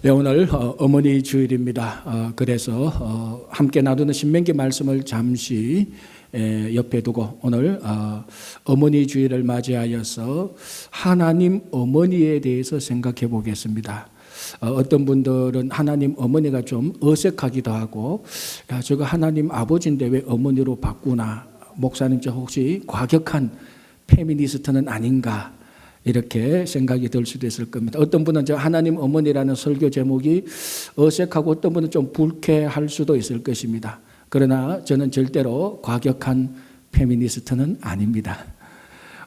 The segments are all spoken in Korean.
네, 오늘 어머니 주일입니다. 그래서 함께 나누는 신명기 말씀을 잠시 옆에 두고 오늘 어머니 주일을 맞이하여서 하나님 어머니에 대해서 생각해 보겠습니다. 어떤 분들은 하나님 어머니가 좀 어색하기도 하고, 야, 저거 하나님 아버지인데 왜 어머니로 바꾸나, 목사님 저 혹시 과격한 페미니스트는 아닌가, 이렇게 생각이 들 수도 있을 겁니다. 어떤 분은 저 하나님 어머니라는 설교 제목이 어색하고 어떤 분은 좀 불쾌할 수도 있을 것입니다. 그러나 저는 절대로 과격한 페미니스트는 아닙니다.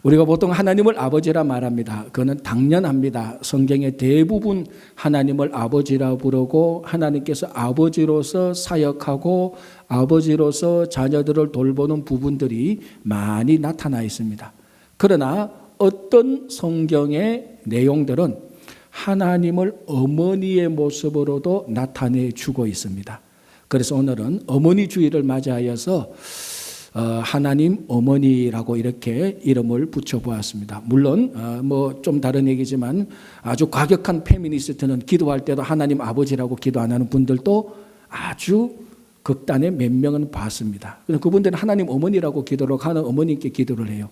우리가 보통 하나님을 아버지라 말합니다. 그거는 당연합니다. 성경의 대부분 하나님을 아버지라 부르고 하나님께서 아버지로서 사역하고 아버지로서 자녀들을 돌보는 부분들이 많이 나타나 있습니다. 그러나 어떤 성경의 내용들은 하나님을 어머니의 모습으로도 나타내 주고 있습니다. 그래서 오늘은 어머니 주일을 맞이하여서 하나님 어머니라고 이렇게 이름을 붙여보았습니다. 물론 뭐 좀 다른 얘기지만 아주 과격한 페미니스트는 기도할 때도 하나님 아버지라고 기도 안 하는 분들도 아주 극단의 몇 명은 봤습니다. 그분들은 하나님 어머니라고 기도를 하는 어머님께 기도를 해요.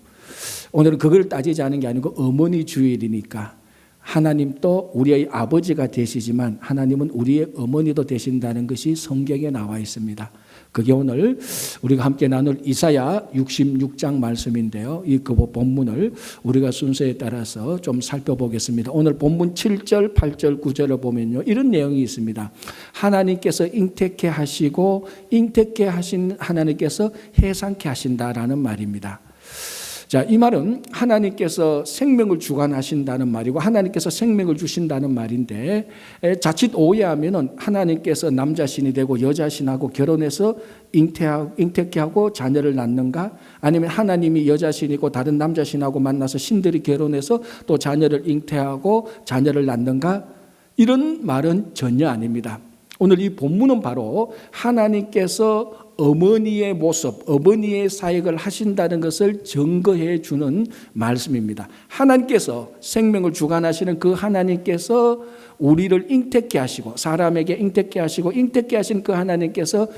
오늘은 그걸 따지지 않은 게 아니고 어머니 주일이니까 하나님도 우리의 아버지가 되시지만 하나님은 우리의 어머니도 되신다는 것이 성경에 나와 있습니다. 그게 오늘 우리가 함께 나눌 이사야 66장 말씀인데요. 이 본문을 우리가 순서에 따라서 좀 살펴보겠습니다. 오늘 본문 7절, 8절, 9절을 보면요, 이런 내용이 있습니다. 하나님께서 잉태케 하시고 잉태케 하신 하나님께서 해산케 하신다라는 말입니다. 자, 이 말은 하나님께서 생명을 주관하신다는 말이고 하나님께서 생명을 주신다는 말인데, 자칫 오해하면은 하나님께서 남자신이 되고 여자신하고 결혼해서 잉태케 하고 자녀를 낳는가, 아니면 하나님이 여자신이고 다른 남자신하고 만나서 신들이 결혼해서 또 자녀를 잉태하고 자녀를 낳는가, 이런 말은 전혀 아닙니다. 오늘 이 본문은 바로 하나님께서 어머니의 모습, 어머니의 사역을 하신다는 것을 증거해 주는 말씀입니다. 하나님께서 생명을 주관하시는 그 하나님께서 우리를 잉태케 하시고 사람에게 잉태케 하시고 잉태케 하신 그 하나님께서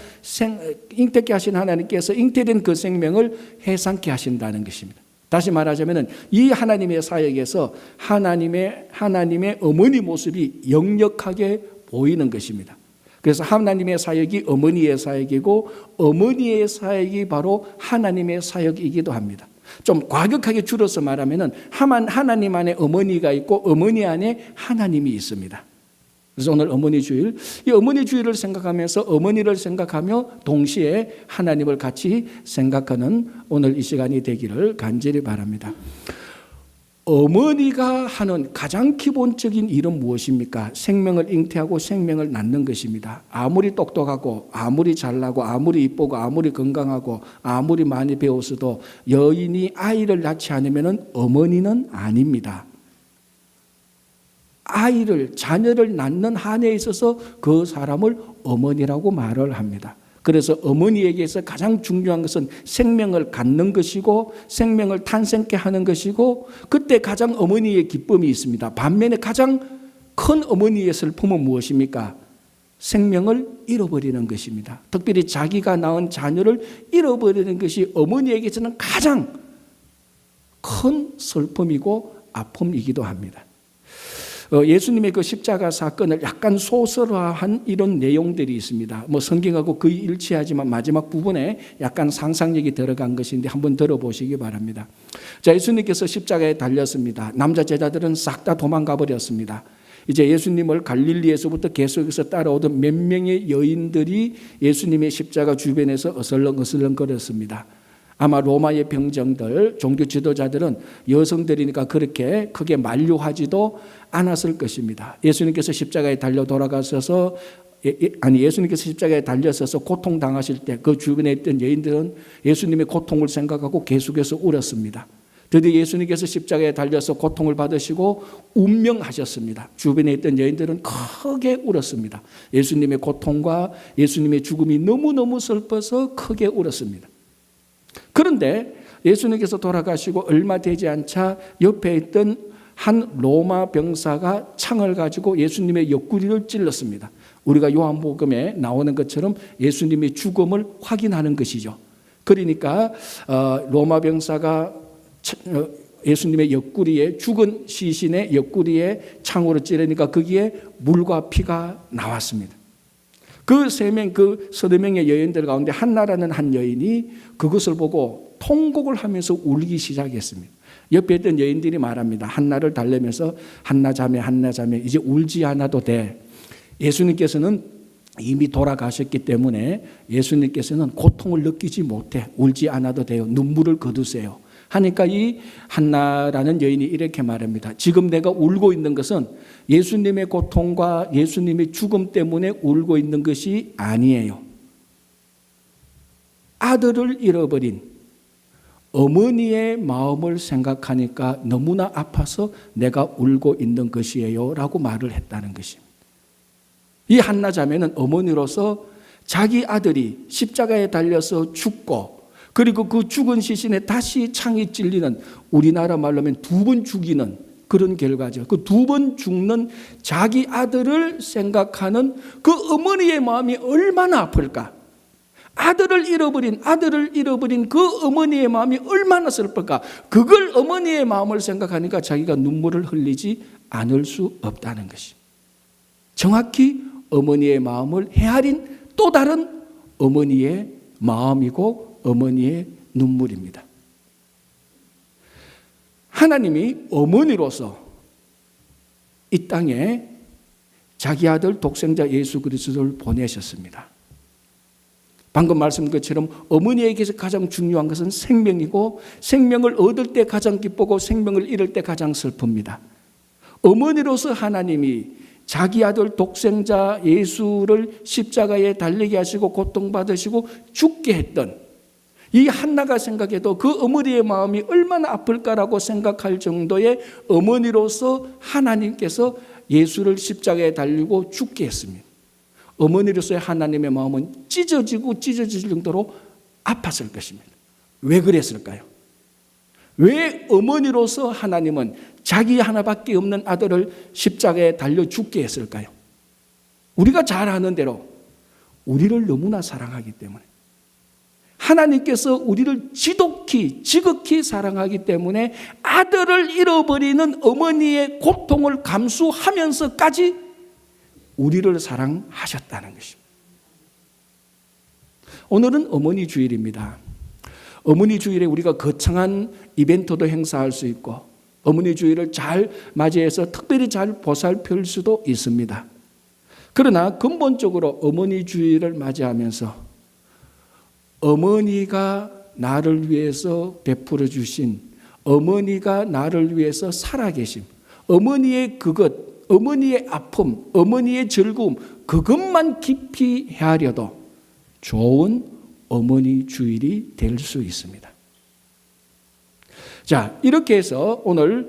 잉태케 하신 하나님께서 잉태된 그 생명을 해산케 하신다는 것입니다. 다시 말하자면 이 하나님의 사역에서 하나님의 어머니 모습이 역력하게 보이는 것입니다. 그래서 하나님의 사역이 어머니의 사역이고 어머니의 사역이 바로 하나님의 사역이기도 합니다. 좀 과격하게 줄여서 말하면 하나님 안에 어머니가 있고 어머니 안에 하나님이 있습니다. 그래서 오늘 어머니 주일, 이 어머니 주일을 생각하면서 어머니를 생각하며 동시에 하나님을 같이 생각하는 오늘 이 시간이 되기를 간절히 바랍니다. 어머니가 하는 가장 기본적인 일은 무엇입니까? 생명을 잉태하고 생명을 낳는 것입니다. 아무리 똑똑하고 아무리 잘나고 아무리 이쁘고 아무리 건강하고 아무리 많이 배웠어도 여인이 아이를 낳지 않으면 어머니는 아닙니다. 자녀를 낳는 한에 있어서 그 사람을 어머니라고 말을 합니다. 그래서 어머니에게서 가장 중요한 것은 생명을 갖는 것이고 생명을 탄생케 하는 것이고, 그때 가장 어머니의 기쁨이 있습니다. 반면에 가장 큰 어머니의 슬픔은 무엇입니까? 생명을 잃어버리는 것입니다. 특별히 자기가 낳은 자녀를 잃어버리는 것이 어머니에게서는 가장 큰 슬픔이고 아픔이기도 합니다. 예수님의 그 십자가 사건을 약간 소설화한 이런 내용들이 있습니다. 뭐 성경하고 거의 일치하지만 마지막 부분에 약간 상상력이 들어간 것인데 한번 들어보시기 바랍니다. 자, 예수님께서 십자가에 달렸습니다. 남자 제자들은 싹 다 도망가 버렸습니다. 이제 예수님을 갈릴리에서부터 계속해서 따라오던 몇 명의 여인들이 예수님의 십자가 주변에서 어슬렁어슬렁 거렸습니다. 아마 로마의 병정들, 종교 지도자들은 여성들이니까 그렇게 크게 만류하지도 않았을 것입니다. 예수님께서 십자가에 달려 돌아가셔서 예수님께서 십자가에 달려서서 고통당하실 때 그 주변에 있던 여인들은 예수님의 고통을 생각하고 계속해서 울었습니다. 드디어 예수님께서 십자가에 달려서 고통을 받으시고 운명하셨습니다. 주변에 있던 여인들은 크게 울었습니다. 예수님의 고통과 예수님의 죽음이 너무너무 슬퍼서 크게 울었습니다. 그런데 예수님께서 돌아가시고 얼마 되지 않자 옆에 있던 한 로마 병사가 창을 가지고 예수님의 옆구리를 찔렀습니다. 우리가 요한복음에 나오는 것처럼 예수님의 죽음을 확인하는 것이죠. 그러니까 로마 병사가 예수님의 옆구리에, 죽은 시신의 옆구리에 창으로 찌르니까 거기에 물과 피가 나왔습니다. 그 서너 명의 여인들 가운데 한나라는 한 여인이 그것을 보고 통곡을 하면서 울기 시작했습니다. 옆에 있던 여인들이 말합니다. 한나를 달래면서 한나 자매, 한나 자매, 이제 울지 않아도 돼. 예수님께서는 이미 돌아가셨기 때문에 예수님께서는 고통을 느끼지 못해. 울지 않아도 돼요. 눈물을 거두세요. 하니까 이 한나라는 여인이 이렇게 말합니다. 지금 내가 울고 있는 것은 예수님의 고통과 예수님의 죽음 때문에 울고 있는 것이 아니에요. 아들을 잃어버린 어머니의 마음을 생각하니까 너무나 아파서 내가 울고 있는 것이에요 라고 말을 했다는 것입니다. 이 한나 자매는 어머니로서 자기 아들이 십자가에 달려서 죽고, 그리고 그 죽은 시신에 다시 창이 찔리는, 우리나라 말로 하면 두 번 죽이는 그런 결과죠. 그 두 번 죽는 자기 아들을 생각하는 그 어머니의 마음이 얼마나 아플까? 아들을 잃어버린 그 어머니의 마음이 얼마나 슬플까? 그걸 어머니의 마음을 생각하니까 자기가 눈물을 흘리지 않을 수 없다는 것이, 정확히 어머니의 마음을 헤아린 또 다른 어머니의 마음이고 어머니의 눈물입니다. 하나님이 어머니로서 이 땅에 자기 아들 독생자 예수 그리스도를 보내셨습니다. 방금 말씀드린 것처럼 어머니에게서 가장 중요한 것은 생명이고, 생명을 얻을 때 가장 기쁘고 생명을 잃을 때 가장 슬픕니다. 어머니로서 하나님이 자기 아들 독생자 예수를 십자가에 달리게 하시고 고통받으시고 죽게 했던 이 한나가 생각해도 그 어머니의 마음이 얼마나 아플까라고 생각할 정도의 어머니로서 하나님께서 예수를 십자가에 달리고 죽게 했습니다. 어머니로서의 하나님의 마음은 찢어질 정도로 아팠을 것입니다. 왜 그랬을까요? 왜 어머니로서 하나님은 자기 하나밖에 없는 아들을 십자가에 달려 죽게 했을까요? 우리가 잘 아는 대로 우리를 너무나 사랑하기 때문에, 하나님께서 우리를 지극히 사랑하기 때문에 아들을 잃어버리는 어머니의 고통을 감수하면서까지 우리를 사랑하셨다는 것입니다. 오늘은 어머니 주일입니다. 어머니 주일에 우리가 거창한 이벤트도 행사할 수 있고, 어머니 주일을 잘 맞이해서 특별히 잘 보살필 수도 있습니다. 그러나 근본적으로 어머니 주일을 맞이하면서 어머니가 나를 위해서 베풀어 주신, 어머니가 나를 위해서 살아계심, 어머니의 그것, 어머니의 아픔, 어머니의 즐거움, 그것만 깊이 헤아려도 좋은 어머니 주일이 될 수 있습니다. 자, 이렇게 해서 오늘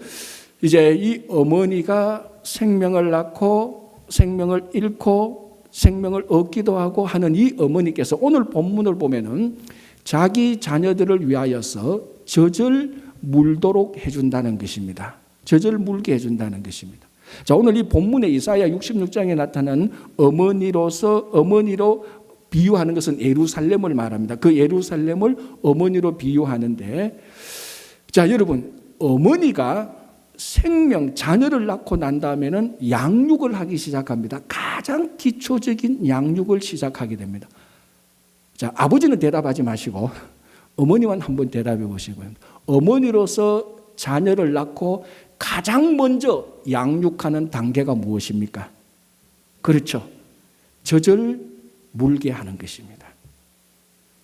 이제 이 어머니가 생명을 낳고 생명을 잃고 생명을 얻기도 하고 하는 이 어머니께서 오늘 본문을 보면은 자기 자녀들을 위하여서 젖을 물도록 해준다는 것입니다. 젖을 물게 해준다는 것입니다. 자, 오늘 이 본문에 이사야 66장에 나타난 어머니로 비유하는 것은 예루살렘을 말합니다. 그 예루살렘을 어머니로 비유하는데, 자, 여러분, 어머니가 자녀를 낳고 난 다음에는 양육을 하기 시작합니다. 가장 기초적인 양육을 시작하게 됩니다. 자, 아버지는 대답하지 마시고 어머니만 한번 대답해 보시고요. 어머니로서 자녀를 낳고 가장 먼저 양육하는 단계가 무엇입니까? 그렇죠. 젖을 물게 하는 것입니다.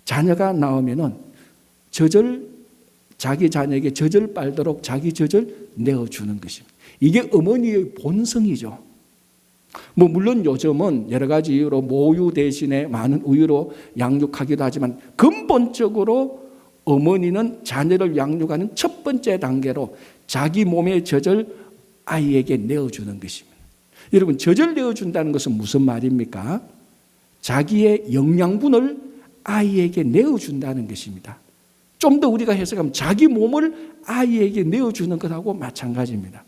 자녀가 나오면은 자기 자녀에게 젖을 빨도록 자기 젖을 내어주는 것입니다. 이게 어머니의 본성이죠. 물론 요즘은 여러 가지 이유로 모유 대신에 많은 우유로 양육하기도 하지만, 근본적으로 어머니는 자녀를 양육하는 첫 번째 단계로 자기 몸의 젖을 아이에게 내어주는 것입니다. 여러분, 젖을 내어준다는 것은 무슨 말입니까? 자기의 영양분을 아이에게 내어준다는 것입니다. 좀 더 우리가 해석하면 자기 몸을 아이에게 내어주는 것하고 마찬가지입니다.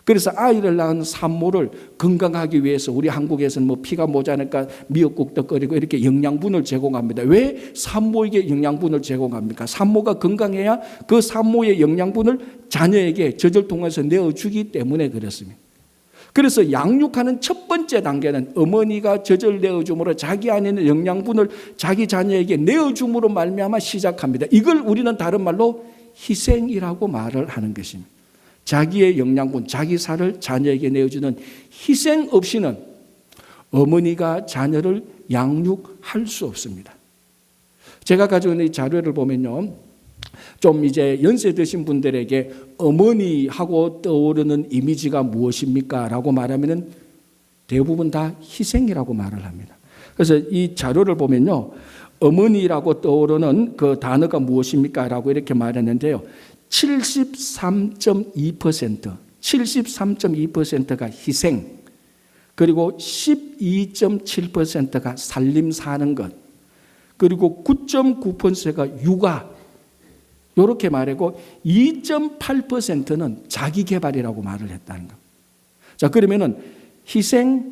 그래서 아이를 낳은 산모를 건강하기 위해서 우리 한국에서는 뭐 피가 모자라니까 미역국도 끓이고 이렇게 영양분을 제공합니다. 왜 산모에게 영양분을 제공합니까? 산모가 건강해야 그 산모의 영양분을 자녀에게 젖을 통해서 내어주기 때문에 그렇습니다. 그래서 양육하는 첫 번째 단계는 어머니가 젖을 내어줌으로 자기 안에 있는 영양분을 자기 자녀에게 내어줌으로 말미암아 시작합니다. 이걸 우리는 다른 말로 희생이라고 말을 하는 것입니다. 자기의 영양분, 자기 살을 자녀에게 내어주는 희생 없이는 어머니가 자녀를 양육할 수 없습니다. 제가 가지고 있는 이 자료를 보면요, 좀 이제 연세 드신 분들에게 어머니하고 떠오르는 이미지가 무엇입니까? 라고 말하면 대부분 다 희생이라고 말을 합니다. 그래서 이 자료를 보면요, 어머니라고 떠오르는 그 단어가 무엇입니까? 라고 이렇게 말했는데요, 73.2%가 희생, 그리고 12.7%가 살림 사는 것, 그리고 9.9%가 육아, 이렇게 말하고 2.8%는 자기 개발이라고 말을 했다는 것. 자, 그러면은 희생,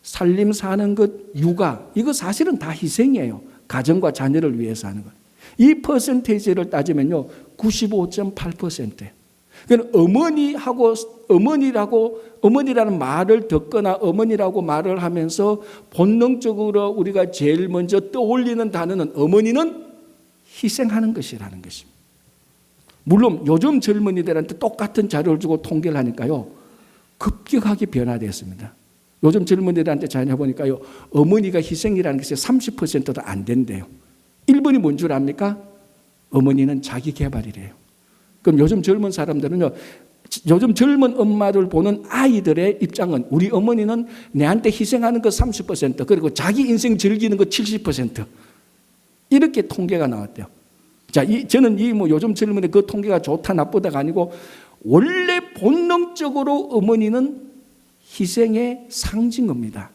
살림 사는 것, 육아, 이거 사실은 다 희생이에요. 가정과 자녀를 위해서 하는 것. 이 퍼센테이지를 따지면요, 95.8%예요. 그러니까 어머니라는 말을 듣거나 어머니라고 말을 하면서 본능적으로 우리가 제일 먼저 떠올리는 단어는 어머니는 희생하는 것이라는 것입니다. 물론 요즘 젊은이들한테 똑같은 자료를 주고 통계를 하니까요, 급격하게 변화됐습니다. 요즘 젊은이들한테 자료 해보니까요, 어머니가 희생이라는 것이 30%도 안 된대요. 1번이 뭔 줄 압니까? 어머니는 자기 개발이래요. 그럼 요즘 젊은 사람들은요, 요즘 젊은 엄마들 보는 아이들의 입장은 우리 어머니는 내한테 희생하는 거 30%, 그리고 자기 인생 즐기는 거 70%, 이렇게 통계가 나왔대요. 자, 저는 요즘 젊은이 그 통계가 좋다 나쁘다가 아니고 원래 본능적으로 어머니는 희생의 상징입니다.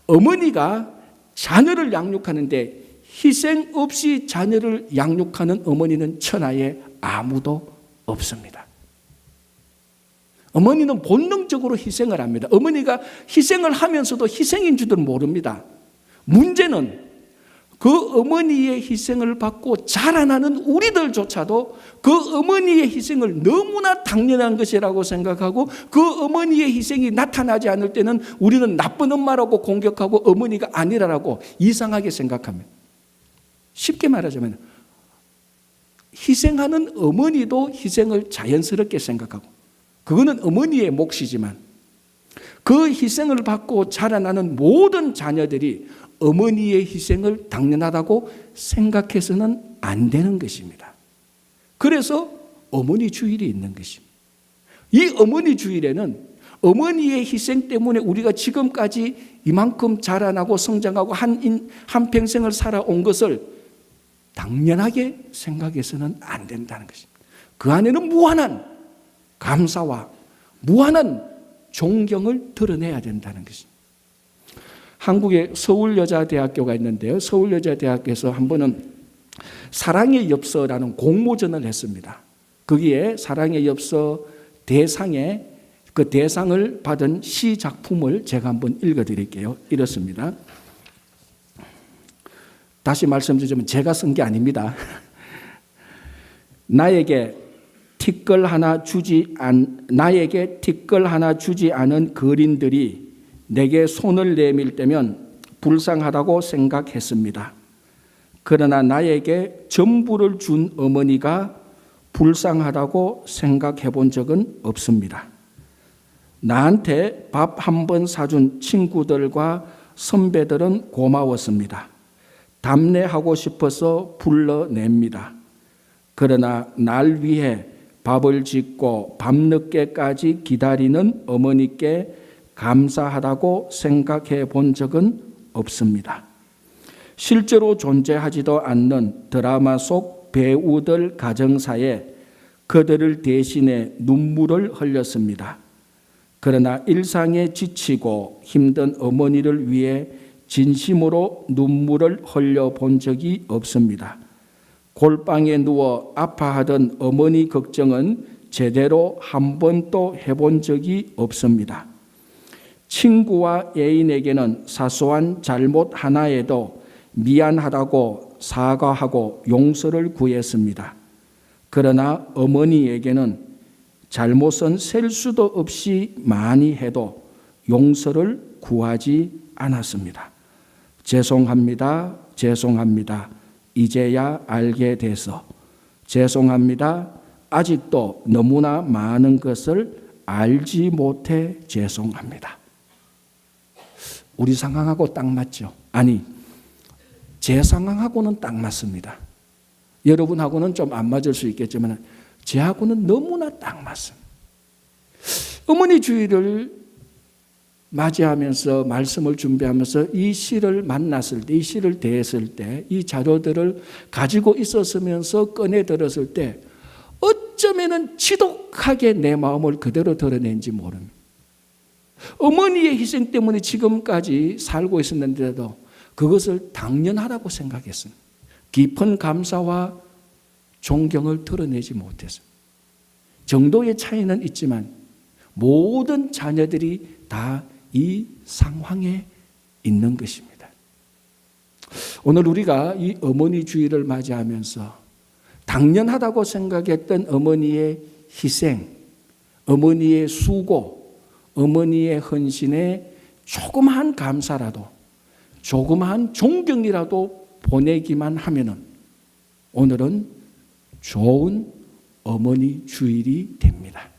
어머니가 자녀를 양육하는데 희생 없이 자녀를 양육하는 어머니는 천하에 아무도 없습니다. 어머니는 본능적으로 희생을 합니다. 어머니가 희생을 하면서도 희생인 줄도 모릅니다. 문제는 그 어머니의 희생을 받고 자라나는 우리들조차도 그 어머니의 희생을 너무나 당연한 것이라고 생각하고 그 어머니의 희생이 나타나지 않을 때는 우리는 나쁜 엄마라고 공격하고 어머니가 아니라고 이상하게 생각합니다. 쉽게 말하자면 희생하는 어머니도 희생을 자연스럽게 생각하고 그거는 어머니의 몫이지만 그 희생을 받고 자라나는 모든 자녀들이 어머니의 희생을 당연하다고 생각해서는 안 되는 것입니다. 그래서 어머니 주일이 있는 것입니다. 이 어머니 주일에는 어머니의 희생 때문에 우리가 지금까지 이만큼 자라나고 성장하고 한평생을 살아온 것을 당연하게 생각해서는 안 된다는 것입니다. 그 안에는 무한한 감사와 무한한 존경을 드러내야 된다는 것입니다. 한국에 서울여자대학교가 있는데요, 서울여자대학교에서 한 번은 사랑의 엽서라는 공모전을 했습니다. 거기에 사랑의 엽서 대상에 그 대상을 받은 시 작품을 제가 한번 읽어드릴게요. 이렇습니다. 다시 말씀드리자면 제가 쓴 게 아닙니다. 나에게 티끌 하나 주지 않은 거린들이 내게 손을 내밀 때면 불쌍하다고 생각했습니다. 그러나 나에게 전부를 준 어머니가 불쌍하다고 생각해 본 적은 없습니다. 나한테 밥 한 번 사준 친구들과 선배들은 고마웠습니다. 답례하고 싶어서 불러냅니다. 그러나 날 위해 밥을 짓고 밤늦게까지 기다리는 어머니께 감사하다고 생각해 본 적은 없습니다. 실제로 존재하지도 않는 드라마 속 배우들 가정사에 그들을 대신해 눈물을 흘렸습니다. 그러나 일상에 지치고 힘든 어머니를 위해 진심으로 눈물을 흘려본 적이 없습니다. 골방에 누워 아파하던 어머니 걱정은 제대로 한 번도 해본 적이 없습니다. 친구와 애인에게는 사소한 잘못 하나에도 미안하다고 사과하고 용서를 구했습니다. 그러나 어머니에게는 잘못은 셀 수도 없이 많이 해도 용서를 구하지 않았습니다. 죄송합니다. 죄송합니다. 이제야 알게 돼서 죄송합니다. 아직도 너무나 많은 것을 알지 못해 죄송합니다. 우리 상황하고 딱 맞죠? 아니, 제 상황하고는 딱 맞습니다. 여러분하고는 좀 안 맞을 수 있겠지만 제하고는 너무나 딱 맞습니다. 어머니 주일을 맞이하면서 말씀을 준비하면서 이 시를 만났을 때, 이 시를 대했을 때, 이 자료들을 가지고 있었으면서 꺼내 들었을 때 어쩌면은 지독하게 내 마음을 그대로 드러낸지 모릅니다. 어머니의 희생 때문에 지금까지 살고 있었는데도 그것을 당연하다고 생각했습니다. 깊은 감사와 존경을 드러내지 못했습니다. 정도의 차이는 있지만 모든 자녀들이 다 이 상황에 있는 것입니다. 오늘 우리가 이 어머니 주일을 맞이하면서 당연하다고 생각했던 어머니의 희생, 어머니의 수고, 어머니의 헌신에 조그마한 감사라도, 조그마한 존경이라도 보내기만 하면은 오늘은 좋은 어머니 주일이 됩니다.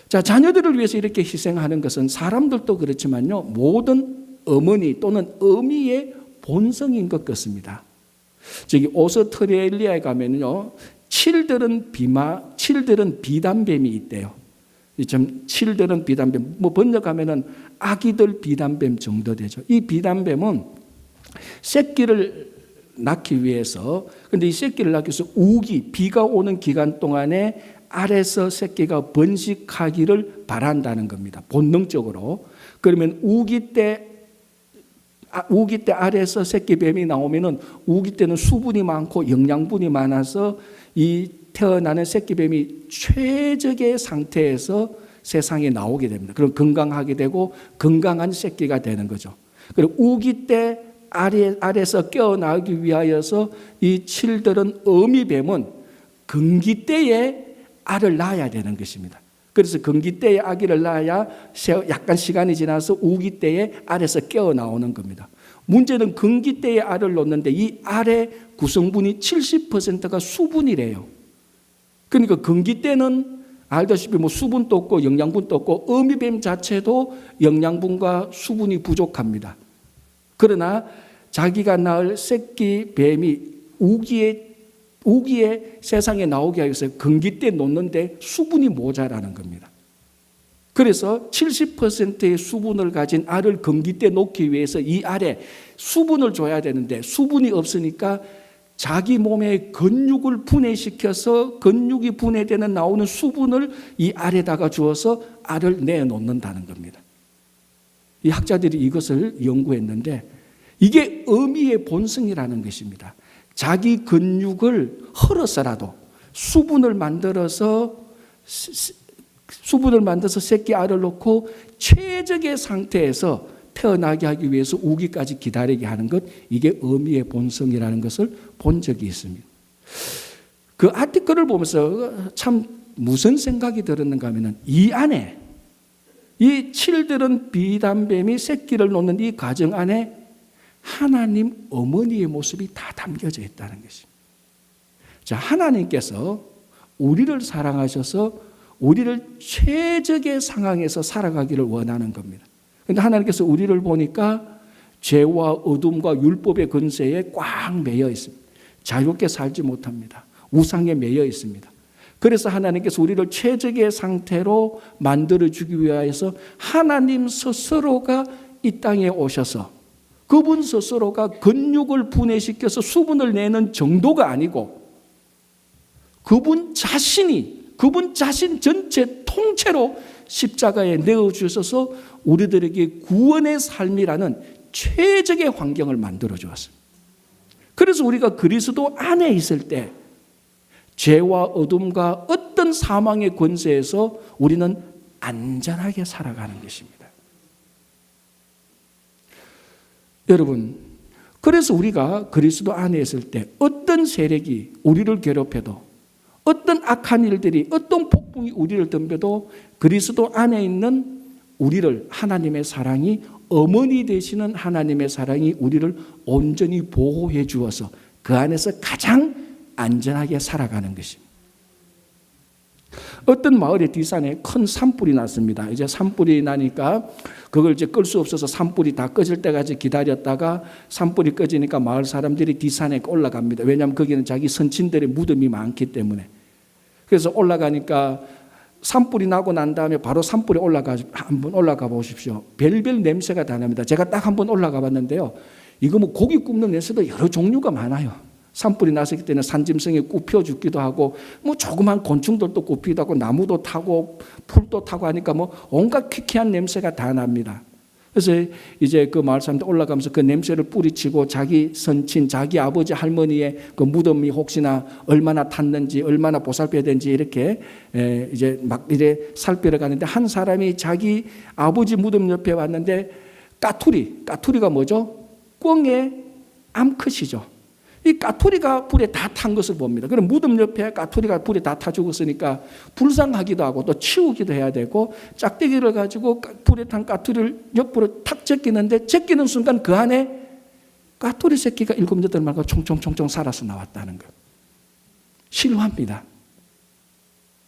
자, 자녀들을 위해서 이렇게 희생하는 것은 사람들도 그렇지만요, 모든 어머니 또는 어미의 본성인 것 같습니다. 저기 오스트레일리아에 가면요, 칠들은 비단뱀이 있대요. 칠들은 비단뱀, 번역하면은 아기들 비단뱀 정도 되죠. 이 비단뱀은 새끼를 낳기 위해서, 근데 이 새끼를 낳기 위해서 비가 오는 기간 동안에 알에서 새끼가 번식하기를 바란다는 겁니다. 본능적으로. 그러면 우기 때 알에서 새끼뱀이 나오면은 우기 때는 수분이 많고 영양분이 많아서 이 태어나는 새끼뱀이 최적의 상태에서 세상에 나오게 됩니다. 그럼 건강하게 되고 건강한 새끼가 되는 거죠. 그리고 우기 때 알에서 깨어나기 위하여서 이 칠들은 어미뱀은 건기 때에 알을 낳아야 되는 것입니다. 그래서 건기 때에 아기를 낳아야 약간 시간이 지나서 우기 때에 알에서 깨어나오는 겁니다. 문제는 건기 때에 알을 놓는데 이 알의 구성분이 70%가 수분이래요. 그러니까 건기 때는 알다시피 수분도 없고 영양분도 없고 어미뱀 자체도 영양분과 수분이 부족합니다. 그러나 자기가 낳을 새끼 뱀이 우기에 세상에 나오게 하기 위해서 건기 때 놓는데 수분이 모자라는 겁니다. 그래서 70%의 수분을 가진 알을 건기 때 놓기 위해서 이 알에 수분을 줘야 되는데 수분이 없으니까 자기 몸에 근육을 분해시켜서 근육이 분해되는 나오는 수분을 이 알에다가 주어서 알을 내놓는다는 겁니다. 이 학자들이 이것을 연구했는데 이게 어미의 본성이라는 것입니다. 자기 근육을 헐어서라도 수분을 만들어서 새끼 알을 놓고 최적의 상태에서 태어나게 하기 위해서 우기까지 기다리게 하는 것, 이게 어미의 본성이라는 것을 본 적이 있습니다. 그 아티클을 보면서 참 무슨 생각이 들었는가 하면 이 안에 이 칠들은 비단뱀이 새끼를 놓는 이 가정 안에 하나님 어머니의 모습이 다 담겨져 있다는 것입니다. 자, 하나님께서 우리를 사랑하셔서 우리를 최적의 상황에서 살아가기를 원하는 겁니다. 그런데 하나님께서 우리를 보니까 죄와 어둠과 율법의 근세에 꽉 매여 있습니다. 자유롭게 살지 못합니다. 우상에 매여 있습니다. 그래서 하나님께서 우리를 최적의 상태로 만들어주기 위해서 하나님 스스로가 이 땅에 오셔서 그분 스스로가 근육을 분해시켜서 수분을 내는 정도가 아니고 그분 자신 전체 통째로 십자가에 내어주셔서 우리들에게 구원의 삶이라는 최적의 환경을 만들어 주었습니다. 그래서 우리가 그리스도 안에 있을 때 죄와 어둠과 어떤 어떤 사망의 권세에서 우리는 안전하게 살아가는 것입니다. 여러분, 그래서 우리가 그리스도 안에 있을 때 어떤 세력이 우리를 괴롭혀도, 어떤 악한 일들이, 어떤 폭풍이 우리를 덤벼도 그리스도 안에 있는 우리를 하나님의 사랑이, 어머니 되시는 하나님의 사랑이 우리를 온전히 보호해 주어서 그 안에서 가장 안전하게 살아가는 것입니다. 어떤 마을의 뒷산에 큰 산불이 났습니다. 이제 산불이 나니까 그걸 이제 끌 수 없어서 산불이 다 꺼질 때까지 기다렸다가 산불이 꺼지니까 마을 사람들이 뒷산에 올라갑니다. 왜냐하면 거기는 자기 선친들의 무덤이 많기 때문에. 그래서 올라가니까 산불이 나고 난 다음에 바로 산불에 한번 올라가 보십시오. 별별 냄새가 다 납니다. 제가 딱 한번 올라가 봤는데요. 이거 뭐 고기 굽는 냄새도 여러 종류가 많아요. 산불이 났을 때는 산짐승이 굽혀 죽기도 하고, 뭐 조그만 곤충들도 굽히기도 하고, 나무도 타고 풀도 타고 하니까 뭐 온갖 퀴퀴한 냄새가 다 납니다. 그래서 이제 그 마을 사람들 올라가면서 그 냄새를 뿌리치고 자기 선친, 자기 아버지 할머니의 그 무덤이 혹시나 얼마나 탔는지, 얼마나 보살펴야 되는지 이렇게 이제 막 이래 살피러 가는데, 한 사람이 자기 아버지 무덤 옆에 왔는데 까투리가 뭐죠? 꿩의 암컷이죠. 이 까투리가 불에 다 탄 것을 봅니다. 그럼 무덤 옆에 까투리가 불에 다 타 죽었으니까 불쌍하기도 하고 또 치우기도 해야 되고, 짝대기를 가지고 불에 탄 까투리를 옆으로 탁 제끼는데, 제끼는 순간 그 안에 까투리 새끼가 7, 8마리가 총총총총 살아서 나왔다는 것. 실화입니다.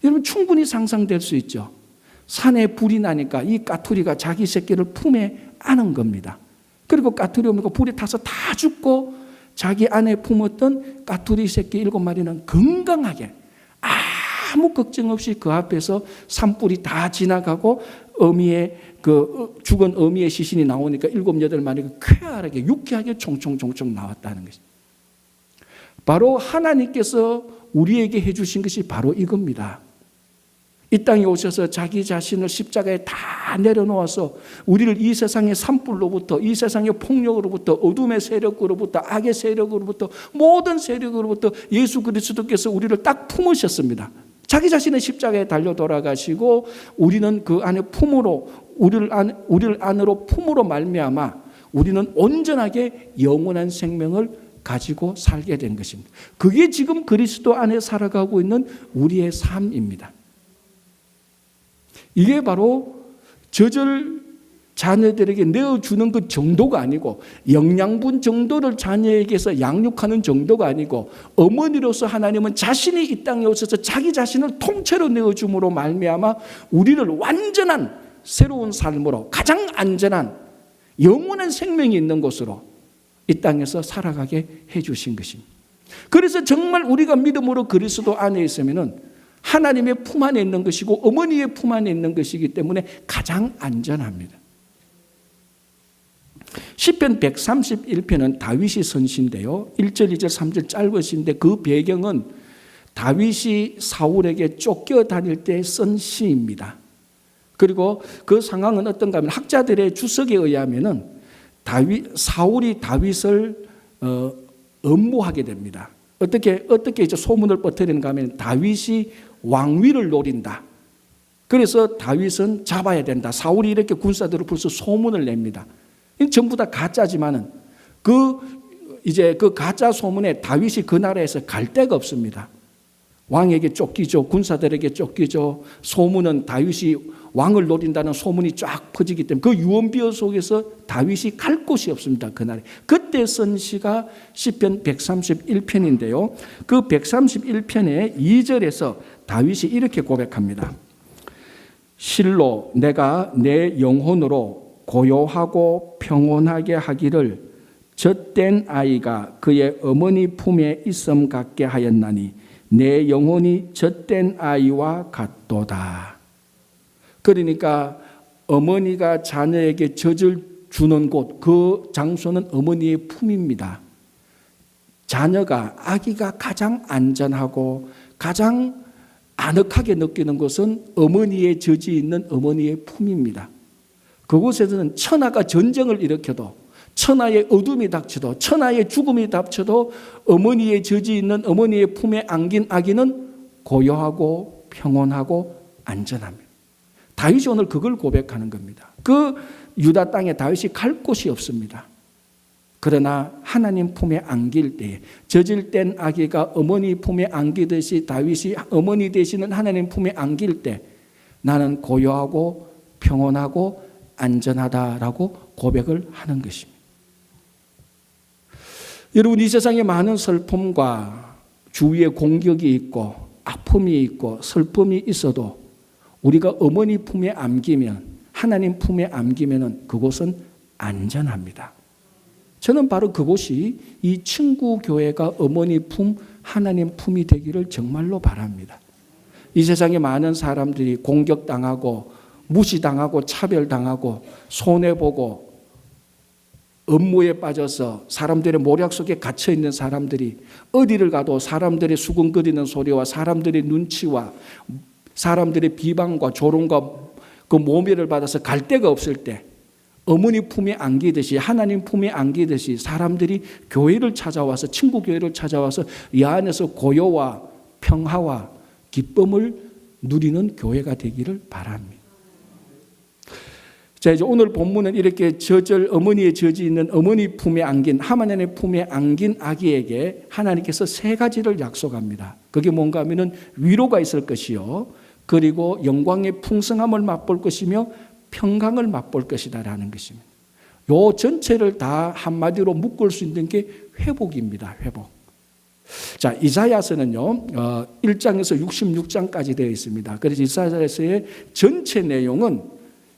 여러분, 충분히 상상될 수 있죠. 산에 불이 나니까 이 까투리가 자기 새끼를 품에 안은 겁니다. 그리고 까투리 오면 불에 타서 다 죽고, 자기 안에 품었던 까투리 새끼 7마리는 건강하게 아무 걱정 없이 그 앞에서 산불이 다 지나가고, 죽은 어미의 시신이 나오니까 7, 8마리가 쾌활하게 유쾌하게 총총총총 나왔다는 것입니다. 바로 하나님께서 우리에게 해주신 것이 바로 이겁니다. 이 땅에 오셔서 자기 자신을 십자가에 다 내려놓아서 우리를 이 세상의 산불로부터, 이 세상의 폭력으로부터, 어둠의 세력으로부터, 악의 세력으로부터, 모든 세력으로부터 예수 그리스도께서 우리를 딱 품으셨습니다. 자기 자신의 십자가에 달려 돌아가시고, 우리는 그 안에 우리를 안으로 품으로 말미암아 우리는 온전하게 영원한 생명을 가지고 살게 된 것입니다. 그게 지금 그리스도 안에 살아가고 있는 우리의 삶입니다. 이게 바로 저절 자녀들에게 내어주는 그 정도가 아니고, 영양분 정도를 자녀에게서 양육하는 정도가 아니고, 어머니로서 하나님은 자신이 이 땅에 오셔서 자기 자신을 통째로 내어줌으로 말미암아 우리를 완전한 새로운 삶으로, 가장 안전한 영원한 생명이 있는 곳으로 이 땅에서 살아가게 해주신 것입니다. 그래서 정말 우리가 믿음으로 그리스도 안에 있으면은 하나님의 품 안에 있는 것이고 어머니의 품 안에 있는 것이기 때문에 가장 안전합니다. 시편 131편은 다윗이 선시인데요. 1절, 2절, 3절 짧으신데 그 배경은 다윗이 사울에게 쫓겨 다닐 때 쓴 시입니다. 그리고 그 상황은 어떤가 하면, 학자들의 주석에 의하면은 사울이 다윗을 음모하게 됩니다. 어떻게 이제 소문을 퍼뜨리는가 하면, 다윗이 왕위를 노린다. 그래서 다윗은 잡아야 된다. 사울이 이렇게 군사들을 벌써 소문을 냅니다. 전부 다 가짜지만은 이제 그 가짜 소문에 다윗이 그 나라에서 갈 데가 없습니다. 왕에게 쫓기죠. 군사들에게 쫓기죠. 소문은 다윗이 왕을 노린다는 소문이 쫙 퍼지기 때문에 그 유언비어 속에서 다윗이 갈 곳이 없습니다. 그날에. 그때 쓴 시가 시편 131편인데요. 그 131편의 2절에서 다윗이 이렇게 고백합니다. 실로 내가 내 영혼으로 고요하고 평온하게 하기를 젖된 아이가 그의 어머니 품에 있음 같게 하였나니 내 영혼이 젖된 아이와 같도다. 그러니까 어머니가 자녀에게 젖을 주는 곳, 그 장소는 어머니의 품입니다. 자녀가, 아기가 가장 안전하고 가장 아늑하게 느끼는 것은 어머니의 젖이 있는 어머니의 품입니다. 그곳에서는 천하가 전쟁을 일으켜도, 천하의 어둠이 닥쳐도, 천하의 죽음이 닥쳐도 어머니의 젖이 있는 어머니의 품에 안긴 아기는 고요하고 평온하고 안전합니다. 다윗이 오늘 그걸 고백하는 겁니다. 그 유다 땅에 다윗이 갈 곳이 없습니다. 그러나 하나님 품에 안길 때에 저질된 아기가 어머니 품에 안기듯이 다윗이 어머니 되시는 하나님 품에 안길 때 나는 고요하고 평온하고 안전하다라고 고백을 하는 것입니다. 여러분, 이 세상에 많은 슬픔과 주위에 공격이 있고 아픔이 있고 슬픔이 있어도 우리가 어머니 품에 안기면, 하나님 품에 안기면 그곳은 안전합니다. 저는 바로 그곳이 이 친구 교회가 어머니 품, 하나님 품이 되기를 정말로 바랍니다. 이 세상에 많은 사람들이 공격당하고 무시당하고 차별당하고 손해보고 업무에 빠져서 사람들의 모략 속에 갇혀있는 사람들이 어디를 가도 사람들의 수근거리는 소리와 사람들의 눈치와 사람들의 비방과 조롱과 그 모멸을 받아서 갈 데가 없을 때 어머니 품에 안기듯이 하나님 품에 안기듯이 사람들이 교회를 찾아와서 친구 교회를 찾아와서 이 안에서 고요와 평화와 기쁨을 누리는 교회가 되기를 바랍니다. 자, 이제 오늘 본문은 이렇게 어머니의 젖이 있는 어머니 품에 안긴 하나님의 품에 안긴 아기에게 하나님께서 세 가지를 약속합니다. 그게 뭔가 하면은 위로가 있을 것이요, 그리고 영광의 풍성함을 맛볼 것이며 평강을 맛볼 것이다라는 것입니다. 요 전체를 다 한마디로 묶을 수 있는 게 회복입니다. 회복. 자, 이사야서는요 1장에서 66장까지 되어 있습니다. 그래서 이사야서의 전체 내용은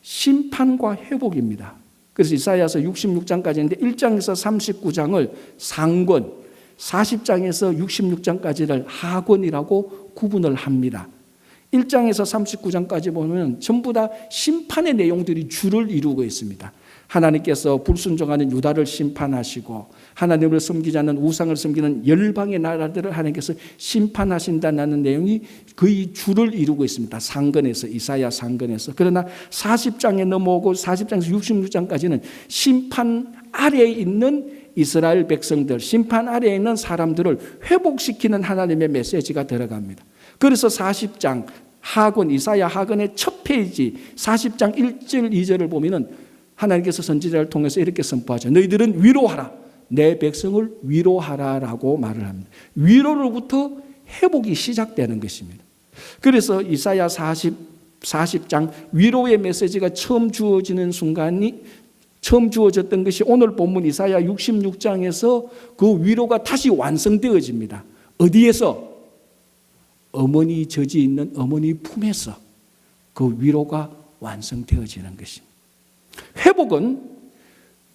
심판과 회복입니다. 그래서 이사야서 66장까지 있는데 1장에서 39장을 상권, 40장에서 66장까지를 하권이라고 구분을 합니다. 1장에서 39장까지 보면 전부 다 심판의 내용들이 주를 이루고 있습니다. 하나님께서 불순종하는 유다를 심판하시고 하나님을 섬기지 않는 우상을 섬기는 열방의 나라들을 하나님께서 심판하신다는 내용이 거의 주를 이루고 있습니다. 상권에서, 이사야 상권에서. 그러나 40장에 넘어오고 40장에서 66장까지는 심판 아래에 있는 이스라엘 백성들, 심판 아래에 있는 사람들을 회복시키는 하나님의 메시지가 들어갑니다. 그래서 40장 하권, 이사야 하권의 첫 페이지 40장 1절 2절을 보면은 하나님께서 선지자를 통해서 이렇게 선포하죠. 너희들은 위로하라. 내 백성을 위로하라라고 말을 합니다. 위로로부터 회복이 시작되는 것입니다. 그래서 이사야 40장 위로의 메시지가 처음 주어졌던 것이 오늘 본문 이사야 66장에서 그 위로가 다시 완성되어집니다. 어디에서? 어머니 젖이 있는 어머니 품에서 그 위로가 완성되어지는 것입니다. 회복은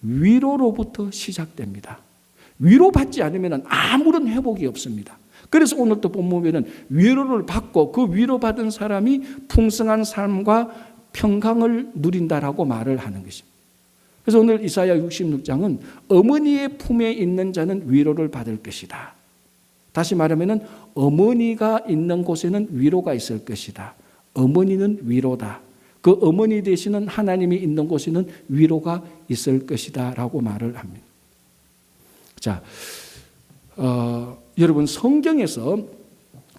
위로로부터 시작됩니다. 위로받지 않으면 아무런 회복이 없습니다. 그래서 오늘 또 본문에는 위로를 받고 그 위로받은 사람이 풍성한 삶과 평강을 누린다라고 말을 하는 것입니다. 그래서 오늘 이사야 66장은 어머니의 품에 있는 자는 위로를 받을 것이다. 다시 말하면 어머니가 있는 곳에는 위로가 있을 것이다. 어머니는 위로다. 그 어머니 되시는 하나님이 있는 곳에는 위로가 있을 것이다 라고 말을 합니다. 자, 여러분 성경에서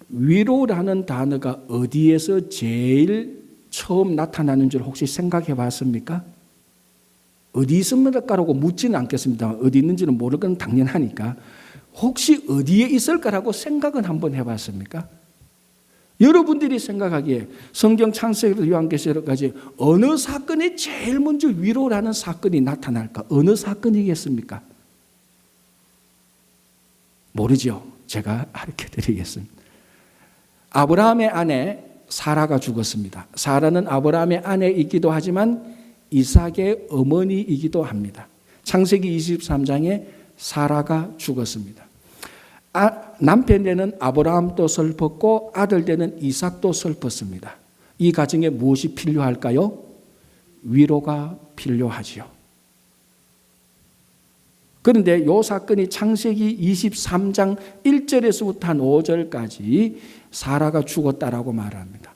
위로라는 단어가 어디에서 제일 처음 나타나는 줄 혹시 생각해 봤습니까? 어디 있습니까라고 묻지는 않겠습니다. 어디 있는지는 모를 건 당연하니까 혹시 어디에 있을까라고 생각은 한번 해봤습니까? 여러분들이 생각하기에 성경 창세기부터 요한계시록까지 어느 사건에 제일 먼저 위로라는 사건이 나타날까? 어느 사건이겠습니까? 모르죠. 제가 가르쳐드리겠습니다. 아브라함의 아내 사라가 죽었습니다. 사라는 아브라함의 아내이기도 하지만 이삭의 어머니이기도 합니다. 창세기 23장에 사라가 죽었습니다. 남편 되는 아브라함도 슬펐고 아들 되는 이삭도 슬펐습니다. 이 가정에 무엇이 필요할까요? 위로가 필요하지요. 그런데 이 사건이 창세기 23장 1절에서부터 한 5절까지 사라가 죽었다라고 말합니다.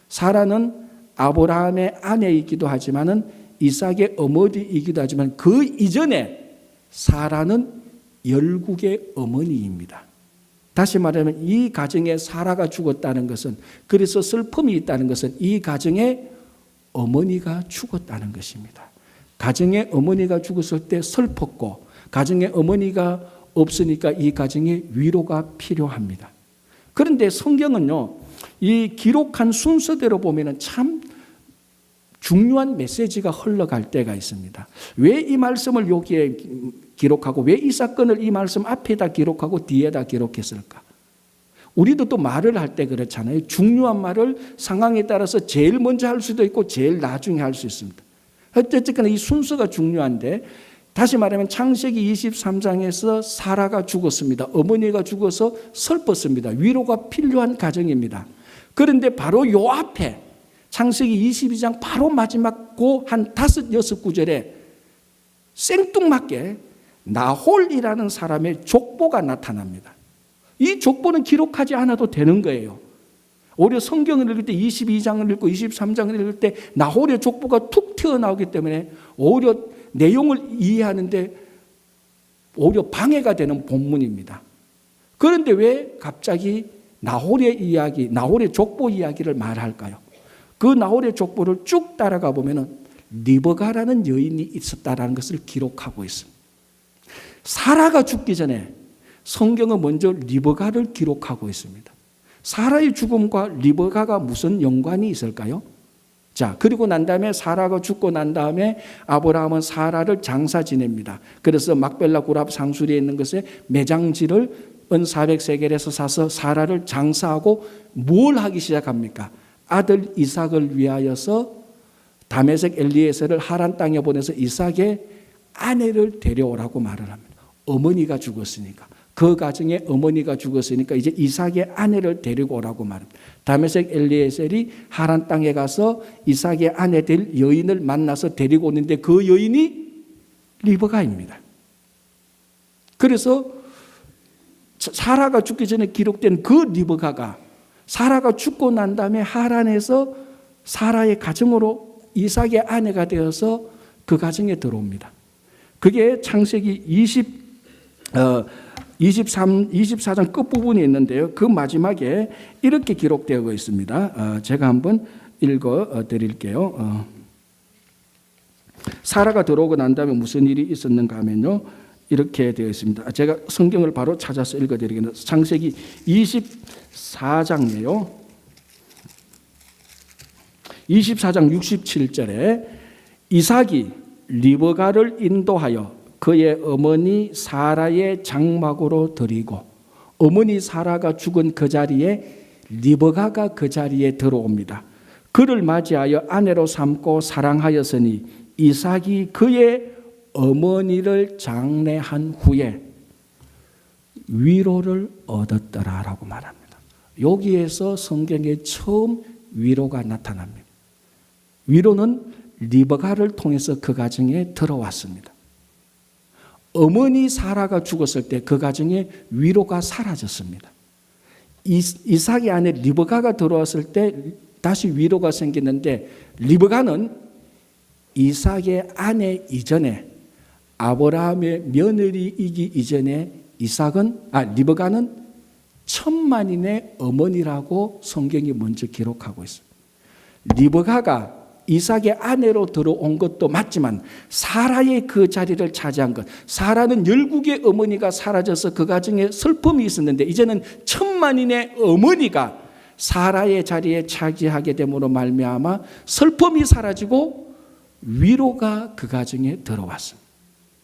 사라는 아브라함의 아내이기도 하지만은 이삭의 어머니이기도 하지만 그 이전에 사라는 열국의 어머니입니다. 다시 말하면 이 가정에 사라가 죽었다는 것은, 그래서 슬픔이 있다는 것은 이 가정에 어머니가 죽었다는 것입니다. 가정에 어머니가 죽었을 때 슬펐고, 가정에 어머니가 없으니까 이 가정에 위로가 필요합니다. 그런데 성경은요, 이 기록한 순서대로 보면 참 중요한 메시지가 흘러갈 때가 있습니다. 왜 이 말씀을 여기에 기록하고, 왜 이 사건을 이 말씀 앞에다 기록하고 뒤에다 기록했을까? 우리도 또 말을 할 때 그렇잖아요. 중요한 말을 상황에 따라서 제일 먼저 할 수도 있고 제일 나중에 할 수 있습니다. 어쨌든 이 순서가 중요한데, 다시 말하면 창세기 23장에서 사라가 죽었습니다. 어머니가 죽어서 슬펐습니다. 위로가 필요한 가정입니다. 그런데 바로 요 앞에 창세기 22장 바로 마지막 한 5, 6구절에 생뚱맞게 나홀이라는 사람의 족보가 나타납니다. 이 족보는 기록하지 않아도 되는 거예요. 오히려 성경을 읽을 때 22장을 읽고 23장을 읽을 때 나홀의 족보가 툭 튀어나오기 때문에 오히려 내용을 이해하는데 오히려 방해가 되는 본문입니다. 그런데 왜 갑자기 나홀의 이야기, 나홀의 족보 이야기를 말할까요? 그 나홀의 족보를 쭉 따라가 보면 리브가라는 여인이 있었다라는 것을 기록하고 있습니다. 사라가 죽기 전에 성경은 먼저 리브가를 기록하고 있습니다. 사라의 죽음과 리브가가 무슨 연관이 있을까요? 자, 그리고 난 다음에 사라가 죽고 난 다음에 아브라함은 사라를 장사 지냅니다. 그래서 막벨라 구랍 상수리에 있는 것에 매장지를 은 400세겔에서 사서 사라를 장사하고 뭘 하기 시작합니까? 아들 이삭을 위하여서 다메섹 엘리에셀을 하란 땅에 보내서 이삭의 아내를 데려오라고 말을 합니다. 어머니가 죽었으니까, 그 가정에 어머니가 죽었으니까 이제 이삭의 아내를 데리고 오라고 말합니다. 다메섹 엘리에셀이 하란 땅에 가서 이삭의 아내 될 여인을 만나서 데리고 오는데 그 여인이 리브가입니다. 그래서 사라가 죽기 전에 기록된 그 리브가가 사라가 죽고 난 다음에 하란에서 사라의 가정으로 이삭의 아내가 되어서 그 가정에 들어옵니다. 그게 창세기 24장 끝부분이 있는데요. 그 마지막에 이렇게 기록되어 있습니다. 제가 한번 읽어 드릴게요. 사라가 들어오고 난 다음에 무슨 일이 있었는가 하면요, 이렇게 되어 있습니다. 제가 성경을 바로 찾아서 읽어 드리겠습니다. 창세기 24장이에요. 24장 67절에 이삭이 리브가를 인도하여 그의 어머니 사라의 장막으로 들이고, 어머니 사라가 죽은 그 자리에 리브가가 그 자리에 들어옵니다. 그를 맞이하여 아내로 삼고 사랑하였으니 이삭이 그의 어머니를 장례한 후에 위로를 얻었더라라고 말합니다. 여기에서 성경에 처음 위로가 나타납니다. 위로는 리브가를 통해서 그 가정에 들어왔습니다. 어머니 사라가 죽었을 때 그 가정에 위로가 사라졌습니다. 이삭의 아내 리브가가 들어왔을 때 다시 위로가 생기는데, 리브가는 이삭의 아내 이전에 아브라함의 며느리이기 이전에 리브가는 천만인의 어머니라고 성경이 먼저 기록하고 있습니다. 리브가가 이삭의 아내로 들어온 것도 맞지만 사라의 그 자리를 차지한 것, 사라는 열국의 어머니가 사라져서 그 가정에 슬픔이 있었는데 이제는 천만인의 어머니가 사라의 자리에 차지하게 됨으로 말미암아 슬픔이 사라지고 위로가 그 가정에 들어왔습니다.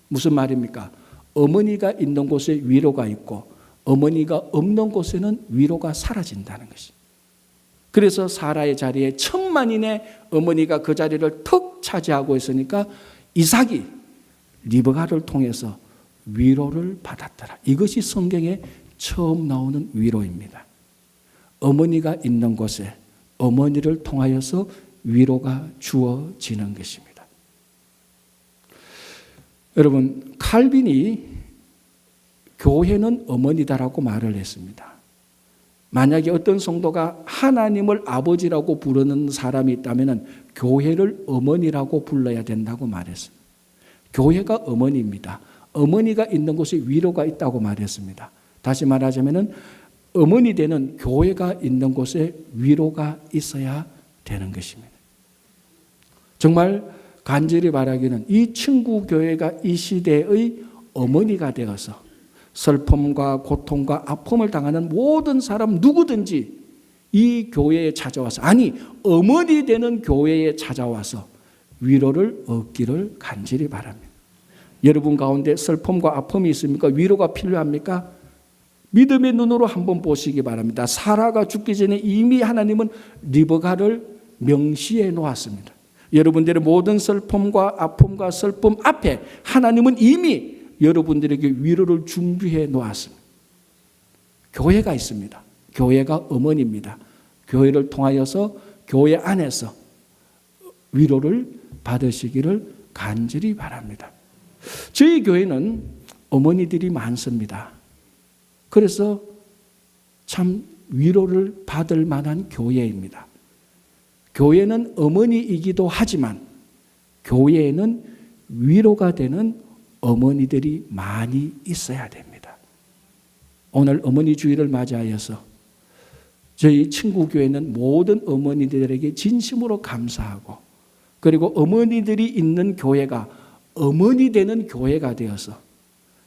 무슨 말입니까? 어머니가 있는 곳에 위로가 있고 어머니가 없는 곳에는 위로가 사라진다는 것이. 그래서 사라의 자리에 천만인의 어머니가 그 자리를 턱 차지하고 있으니까 이삭이 리브가를 통해서 위로를 받았더라. 이것이 성경에 처음 나오는 위로입니다. 어머니가 있는 곳에 어머니를 통하여서 위로가 주어지는 것입니다. 여러분, 칼빈이 교회는 어머니다라고 말을 했습니다. 만약에 어떤 성도가 하나님을 아버지라고 부르는 사람이 있다면 교회를 어머니라고 불러야 된다고 말했습니다. 교회가 어머니입니다. 어머니가 있는 곳에 위로가 있다고 말했습니다. 다시 말하자면 어머니 되는 교회가 있는 곳에 위로가 있어야 되는 것입니다. 정말 간절히 바라기는 이 친구 교회가 이 시대의 어머니가 되어서 슬픔과 고통과 아픔을 당하는 모든 사람 누구든지 이 교회에 찾아와서, 아니 어머니 되는 교회에 찾아와서 위로를 얻기를 간절히 바랍니다. 여러분 가운데 슬픔과 아픔이 있습니까? 위로가 필요합니까? 믿음의 눈으로 한번 보시기 바랍니다. 사라가 죽기 전에 이미 하나님은 리브가를 명시해 놓았습니다. 여러분들의 모든 슬픔과 아픔과 슬픔 앞에 하나님은 이미 여러분들에게 위로를 준비해 놓았습니다. 교회가 있습니다. 교회가 어머니입니다. 교회를 통하여서 교회 안에서 위로를 받으시기를 간절히 바랍니다. 저희 교회는 어머니들이 많습니다. 그래서 참 위로를 받을 만한 교회입니다. 교회는 어머니이기도 하지만 교회에는 위로가 되는 어머니들이 많이 있어야 됩니다. 오늘 어머니 주일을 맞이하여서 저희 친구 교회는 모든 어머니들에게 진심으로 감사하고, 그리고 어머니들이 있는 교회가 어머니 되는 교회가 되어서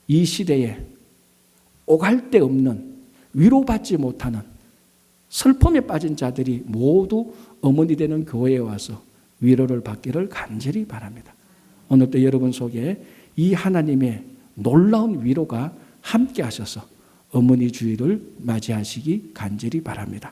이 시대에 오갈 데 없는, 위로받지 못하는 슬픔에 빠진 자들이 모두 어머니 되는 교회에 와서 위로를 받기를 간절히 바랍니다. 오늘도 여러분 속에 이 하나님의 놀라운 위로가 함께 하셔서 어머니 주일을 맞이하시기 간절히 바랍니다.